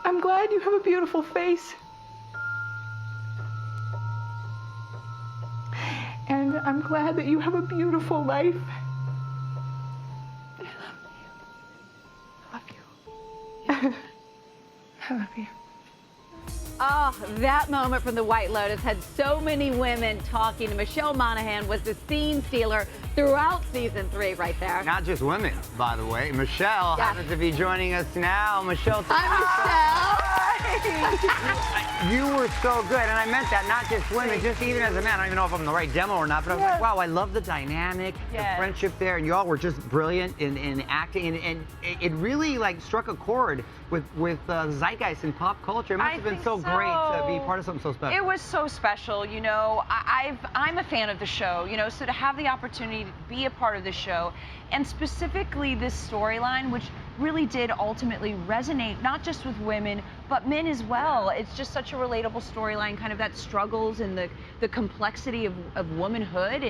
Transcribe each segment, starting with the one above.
I'm glad you have a beautiful face. And I'm glad that you have a beautiful life. I love you. I love you. I love you. Oh, that moment from the White Lotus had so many women talking. Michelle Monaghan was the scene stealer throughout season 3 right there. Not just women, by the way. Michelle happens to be joining us now. Michelle. Hi, Michelle. You were so good, and I meant that, not just women, just even as a man. I don't even know if I'm in the right demo or not, but I was like, wow, I love the dynamic, the friendship there, and y'all were just brilliant in acting, and it really like struck a chord with zeitgeist and pop culture. It must have been so great to be part of something so special. It was so special, you know. I'm a fan of the show, you know, so to have the opportunity to be a part of the show, and specifically this storyline, which really did ultimately resonate not just with women but men as well. It's just such a relatable storyline, kind of that struggles and the complexity of womanhood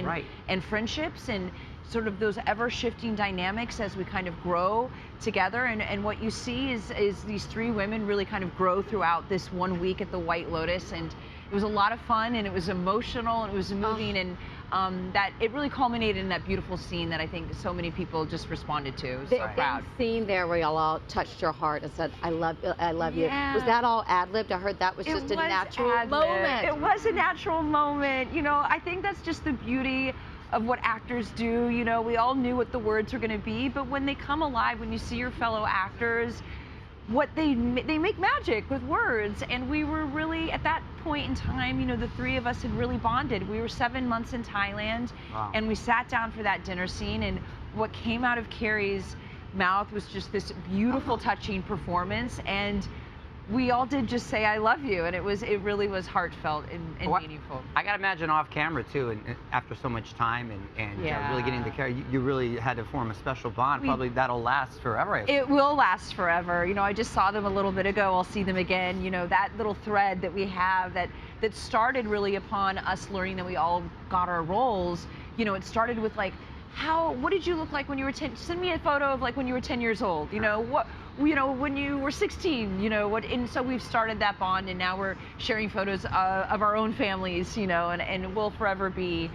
and friendships and sort of those ever-shifting dynamics as we kind of grow together. And what you see is these 3 women really kind of grow throughout this 1 week at the White Lotus, and it was a lot of fun, and it was emotional, and it was moving, and that it really culminated in that beautiful scene that I think so many people just responded to. So proud. The scene there where y'all all touched your heart and said, I love you. Was that all ad-libbed? I heard that was just a natural moment. It was a natural moment. You know, I think that's just the beauty of what actors do. You know, we all knew what the words were going to be, but when they come alive, when you see your fellow actors, what they make magic with words. And we were really, at that point in time, you know, the 3 of us had really bonded. We were 7 months in Thailand, and we sat down for that dinner scene, and what came out of Carrie's mouth was just this beautiful, touching performance, and we all did just say, I love you, and it really was heartfelt and meaningful. I gotta imagine off camera too, and after so much time and really getting the care, you really had to form a special bond. Probably that'll last forever. It will last forever. You know, I just saw them a little bit ago. I'll see them again. You know, that little thread that we have that started really upon us learning that we all got our roles. You know, it started with like, what did you look like when you were 10? Send me a photo of like when you were 10 years old. You know, when you were 16, you know, and so we've started that bond, and now we're sharing photos of our own families, you know, and we'll forever be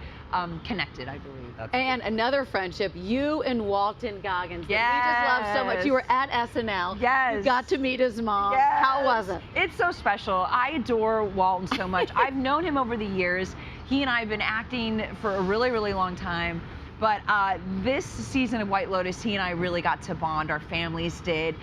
connected, I believe. And another friendship, you and Walton Goggins, that we just love so much. You were at SNL. Yes. You got to meet his mom. Yes. How was it? It's so special. I adore Walton so much. I've known him over the years. He and I have been acting for a really, really long time. But this season of White Lotus, he and I really got to bond. Our families did.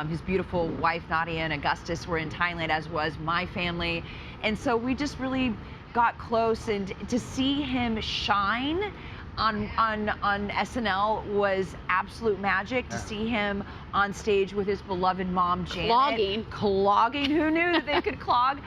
His beautiful wife, Nadia and Augustus, were in Thailand, as was my family. And so we just really got close. And to see him shine on SNL was absolute magic. To see him on stage with his beloved mom, Janet. Clogging. Who knew that they could clog?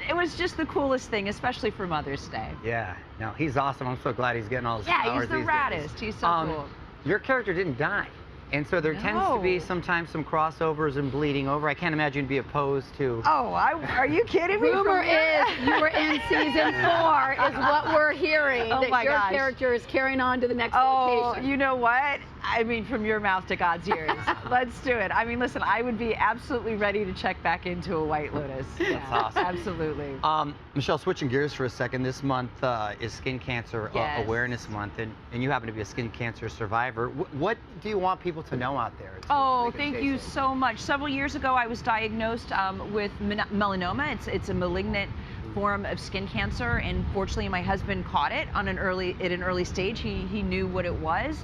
It was just the coolest thing, especially for Mother's Day. Yeah, no, he's awesome. I'm so glad he's getting all his flowers. Yeah, he's the raddest. He's so cool. Your character didn't die, and so there tends to be sometimes some crossovers and bleeding over. I can't imagine you'd be opposed to. Oh, are you kidding me? Rumor is you were in season 4, is what we're hearing. Oh that your character is carrying on to the next location. You know what? I mean, from your mouth to God's ears. Let's do it. I mean, listen, I would be absolutely ready to check back into a White Lotus. Yeah, that's awesome. Absolutely. Michelle, switching gears for a second, this month is Skin Cancer Awareness Month, and you happen to be a skin cancer survivor. What do you want people to know out there? Thank you so much. Several years ago, I was diagnosed with melanoma. It's a malignant form of skin cancer, and fortunately my husband caught it at an early stage. He knew what it was,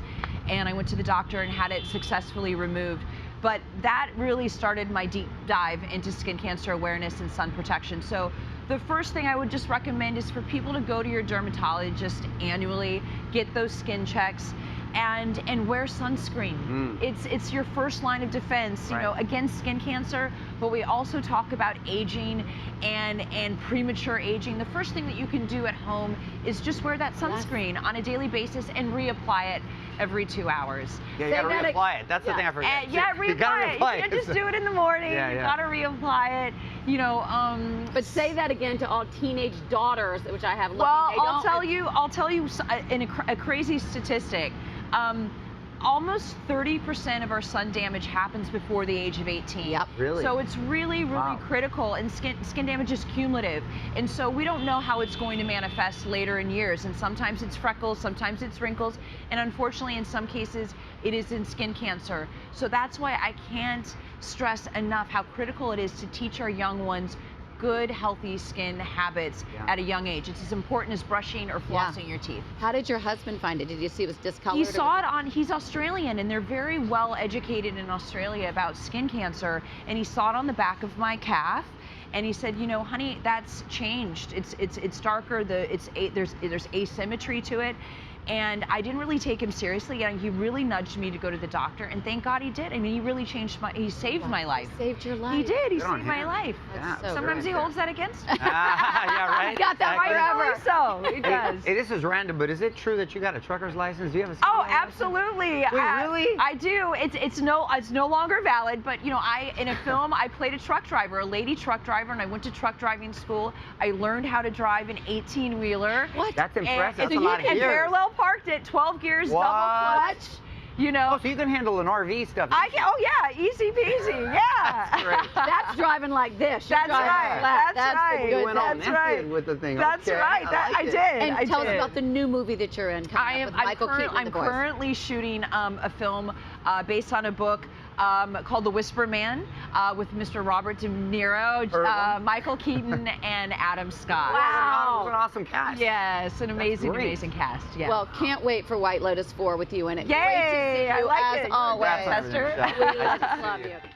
and I went to the doctor and had it successfully removed. But that really started my deep dive into skin cancer awareness and sun protection. So the first thing I would just recommend is for people to go to your dermatologist annually, get those skin checks, and wear sunscreen. It's your first line of defense, you know, against skin cancer. But we also talk about aging and premature aging. The first thing that you can do at home is just wear that sunscreen on a daily basis and reapply it every 2 hours. Yeah, you gotta reapply it. That's the thing I forget. Reapply it. You can't just do it in the morning. You gotta reapply it. You know. But say that again to all teenage daughters, which I have. Well, I'll tell you a crazy statistic. almost 30% of our sun damage happens before the age of 18. Yep. Really? So it's really critical, and skin damage is cumulative. And so we don't know how it's going to manifest later in years. And sometimes it's freckles, sometimes it's wrinkles, and unfortunately in some cases it is in skin cancer. So that's why I can't stress enough how critical it is to teach our young ones good, healthy skin habits at a young age. It's as important as brushing or flossing your teeth. How did your husband find it? Did you see it was discolored? He saw it on, he's Australian, and they're very well educated in Australia about skin cancer, and he saw it on the back of my calf, and he said, you know, honey, that's changed. It's darker, there's asymmetry to it. And I didn't really take him seriously, and he really nudged me to go to the doctor, and thank God he did. I mean, he really he saved my life. He saved your life. He did, he Good on saved my him. life. Yeah, so Sometimes he holds that against me. Yeah, right. Got that right Rightfully so, he does. Hey, this is random, but is it true that you got a trucker's license? Do you have a Oh, CDL license? absolutely. Wait, really? I do. It's no longer valid, but you know, in a film I played a truck driver, a lady truck driver, and I went to truck driving school. I learned how to drive an 18-wheeler. What? That's impressive. That's And a lot of and years. parallel parked it, 12 gears, What? double clutch. You know. Oh, so you can handle an RV stuff. I can. Oh yeah, easy peasy. Yeah. That's great. That's driving like this. You're That's driving right. flat. That's the right. good You went all thing. That's method right. with the thing. That's Okay, right. I did. And tell us did. about the new movie that you're in coming up with Michael Keaton and the boys. I'm currently shooting a film based on a book called The Whisper Man with Mr. Robert De Niro, Michael Keaton, and Adam Scott. Wow. It was an awesome cast. Yes, an amazing, great. amazing cast. Yeah. Well, can't wait for White Lotus 4 with you in it. Yay! Great to see you I like as it. always. Congrats on everything, Esther. Michelle. We love you.